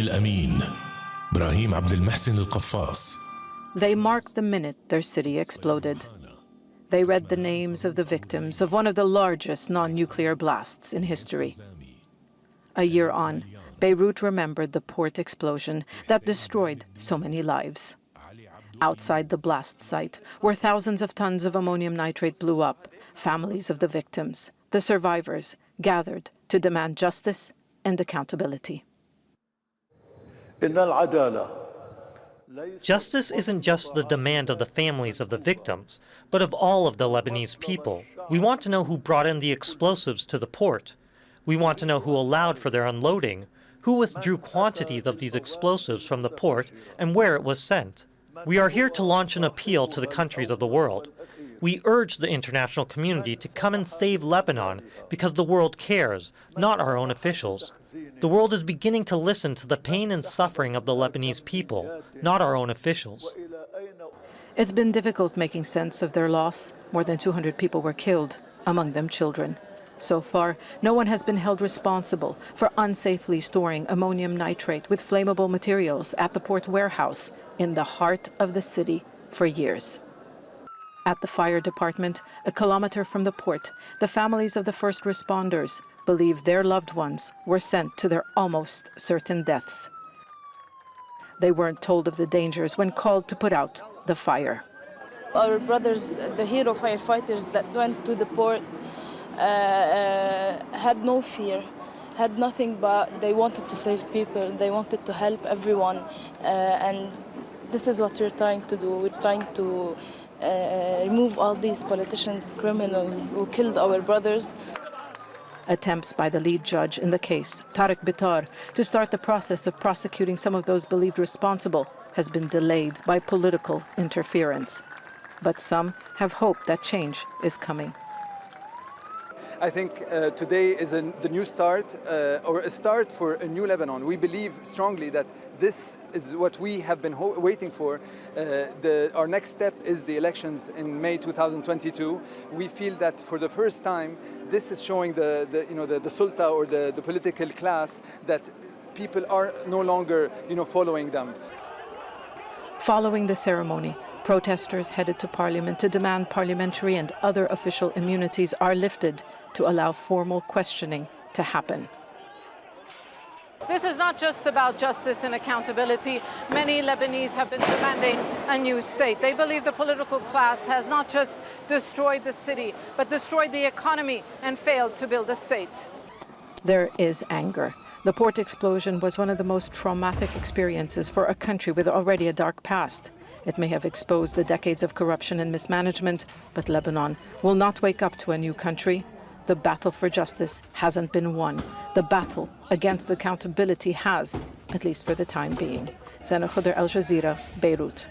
الأمين إبراهيم عبد المحسن القفاص. They marked the minute their city exploded. They read the names of the victims of one of the largest non-nuclear blasts in history. A year on, Beirut remembered the port explosion that destroyed so many lives. Outside the blast site, where thousands of tons of ammonium nitrate blew up, families of the victims, the survivors, gathered to demand justice and accountability. Justice isn't just the demand of the families of the victims, but of all of the Lebanese people. We want to know who brought in the explosives to the port. We want to know who allowed for their unloading, who withdrew quantities of these explosives from the port, and where it was sent. We are here to launch an appeal to the countries of the world. We urge the international community to come and save Lebanon because the world cares, not our own officials. The world is beginning to listen to the pain and suffering of the Lebanese people, not our own officials. It's been difficult making sense of their loss. More than 200 people were killed, among them children. So far, no one has been held responsible for unsafely storing ammonium nitrate with flammable materials at the port warehouse in the heart of the city for years. At the fire department, a kilometer from the port, the families of the first responders believe their loved ones were sent to their almost certain deaths. They weren't told of the dangers when called to put out the fire. Our brothers, the hero firefighters that went to the port, had no fear, had nothing but they wanted to save people, they wanted to help everyone, and this is what we're trying to do. We're trying to remove all these politicians, criminals who killed our brothers. Attempts by the lead judge in the case, Tarek Bitar, to start the process of prosecuting some of those believed responsible has been delayed by political interference. But some have hope that change is coming. I think today is the new start, or a start for a new Lebanon. We believe strongly that this is what we have been waiting for. Our next step is the elections in May 2022. We feel that for the first time, this is showing the sulta or the political class that people are no longer following them. Following the ceremony, protesters headed to parliament to demand parliamentary and other official immunities are lifted to allow formal questioning to happen. This is not just about justice and accountability. Many Lebanese have been demanding a new state. They believe the political class has not just destroyed the city, but destroyed the economy and failed to build a state. There is anger. The port explosion was one of the most traumatic experiences for a country with already a dark past. It may have exposed the decades of corruption and mismanagement, but Lebanon will not wake up to a new country. The battle for justice hasn't been won. The battle against accountability has, at least for the time being. Zeina, Khodr, Al Jazeera, Beirut.